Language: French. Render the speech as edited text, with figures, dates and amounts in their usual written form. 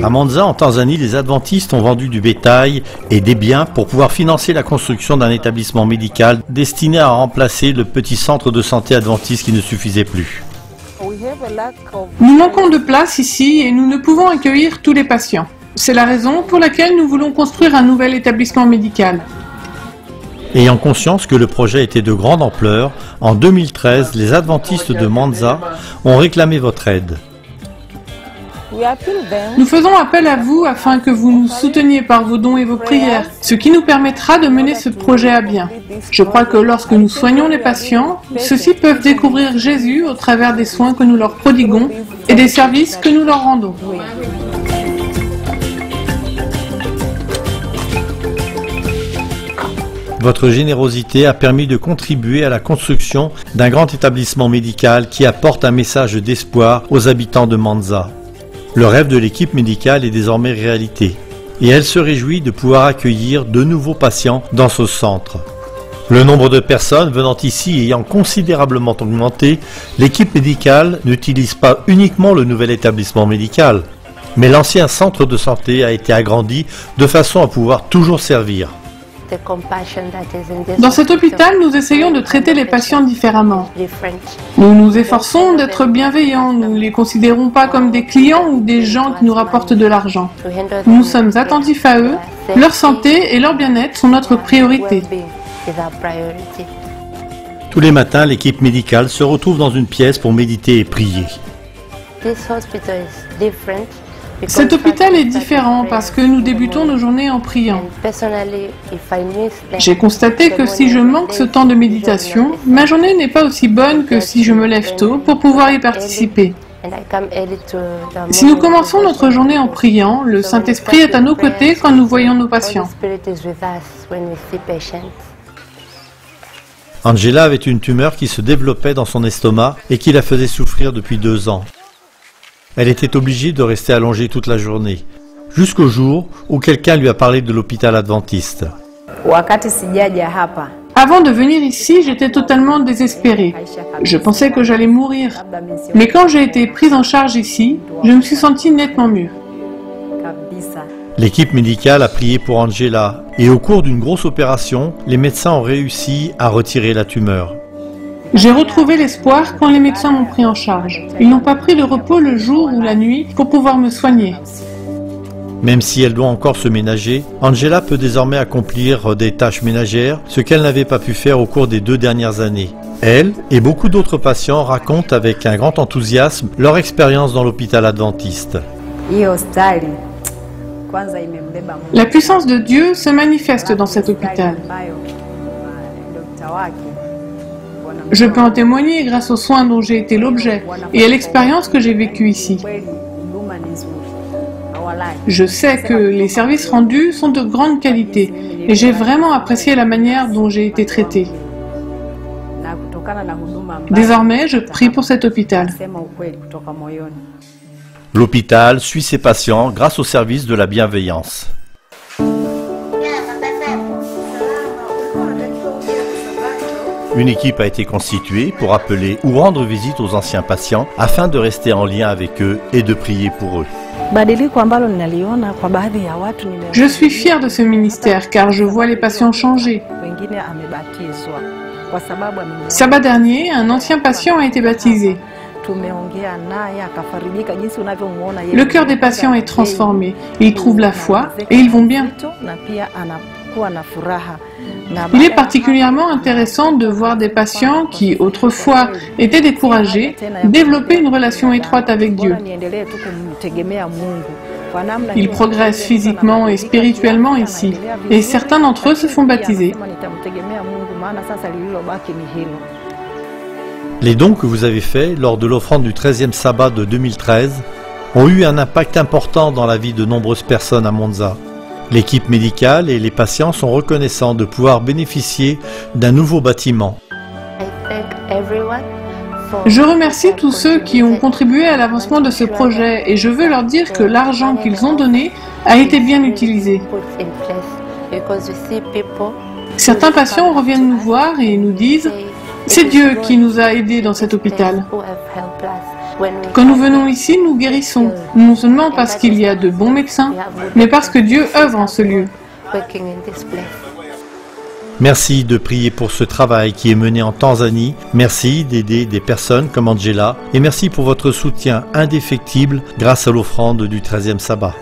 À Mwanza, en Tanzanie, les adventistes ont vendu du bétail et des biens pour pouvoir financer la construction d'un établissement médical destiné à remplacer le petit centre de santé adventiste qui ne suffisait plus. Nous manquons de place ici et nous ne pouvons accueillir tous les patients. C'est la raison pour laquelle nous voulons construire un nouvel établissement médical. Ayant conscience que le projet était de grande ampleur, en 2013, les adventistes de Mwanza ont réclamé votre aide. Nous faisons appel à vous afin que vous nous souteniez par vos dons et vos prières, ce qui nous permettra de mener ce projet à bien. Je crois que lorsque nous soignons les patients, ceux-ci peuvent découvrir Jésus au travers des soins que nous leur prodiguons et des services que nous leur rendons. Votre générosité a permis de contribuer à la construction d'un grand établissement médical qui apporte un message d'espoir aux habitants de Mwanza. Le rêve de l'équipe médicale est désormais réalité et elle se réjouit de pouvoir accueillir de nouveaux patients dans ce centre. Le nombre de personnes venant ici ayant considérablement augmenté, l'équipe médicale n'utilise pas uniquement le nouvel établissement médical, mais l'ancien centre de santé a été agrandi de façon à pouvoir toujours servir. Dans cet hôpital, nous essayons de traiter les patients différemment. Nous nous efforçons d'être bienveillants, nous ne les considérons pas comme des clients ou des gens qui nous rapportent de l'argent. Nous sommes attentifs à eux, leur santé et leur bien-être sont notre priorité. Tous les matins, l'équipe médicale se retrouve dans une pièce pour méditer et prier. Cet hôpital est différent parce que nous débutons nos journées en priant. J'ai constaté que si je manque ce temps de méditation, ma journée n'est pas aussi bonne que si je me lève tôt pour pouvoir y participer. Si nous commençons notre journée en priant, le Saint-Esprit est à nos côtés quand nous voyons nos patients. Angela avait une tumeur qui se développait dans son estomac et qui la faisait souffrir depuis 2 ans. Elle était obligée de rester allongée toute la journée, jusqu'au jour où quelqu'un lui a parlé de l'hôpital adventiste. Avant de venir ici, j'étais totalement désespérée. Je pensais que j'allais mourir. Mais quand j'ai été prise en charge ici, je me suis sentie nettement mieux. L'équipe médicale a prié pour Angela et au cours d'une grosse opération, les médecins ont réussi à retirer la tumeur. J'ai retrouvé l'espoir quand les médecins m'ont pris en charge. Ils n'ont pas pris de repos le jour ou la nuit pour pouvoir me soigner. Même si elle doit encore se ménager, Angela peut désormais accomplir des tâches ménagères, ce qu'elle n'avait pas pu faire au cours des 2 dernières années. Elle et beaucoup d'autres patients racontent avec un grand enthousiasme leur expérience dans l'hôpital adventiste. La puissance de Dieu se manifeste dans cet hôpital. Je peux en témoigner grâce aux soins dont j'ai été l'objet et à l'expérience que j'ai vécue ici. Je sais que les services rendus sont de grande qualité et j'ai vraiment apprécié la manière dont j'ai été traitée. Désormais, je prie pour cet hôpital. L'hôpital suit ses patients grâce au service de la bienveillance. Une équipe a été constituée pour appeler ou rendre visite aux anciens patients afin de rester en lien avec eux et de prier pour eux. Je suis fière de ce ministère car je vois les patients changer. Sabbat dernier, un ancien patient a été baptisé. Le cœur des patients est transformé. Ils trouvent la foi et ils vont bien. Il est particulièrement intéressant de voir des patients qui, autrefois, étaient découragés, développer une relation étroite avec Dieu. Ils progressent physiquement et spirituellement ici, et certains d'entre eux se font baptiser. Les dons que vous avez faits lors de l'offrande du 13e sabbat de 2013 ont eu un impact important dans la vie de nombreuses personnes à Mwanza. L'équipe médicale et les patients sont reconnaissants de pouvoir bénéficier d'un nouveau bâtiment. Je remercie tous ceux qui ont contribué à l'avancement de ce projet et je veux leur dire que l'argent qu'ils ont donné a été bien utilisé. Certains patients reviennent nous voir et nous disent C'est Dieu qui nous a aidés dans cet hôpital. Quand nous venons ici, nous guérissons, non seulement parce qu'il y a de bons médecins, mais parce que Dieu œuvre en ce lieu. Merci de prier pour ce travail qui est mené en Tanzanie. Merci d'aider des personnes comme Angela. Et merci pour votre soutien indéfectible grâce à l'offrande du 13e sabbat.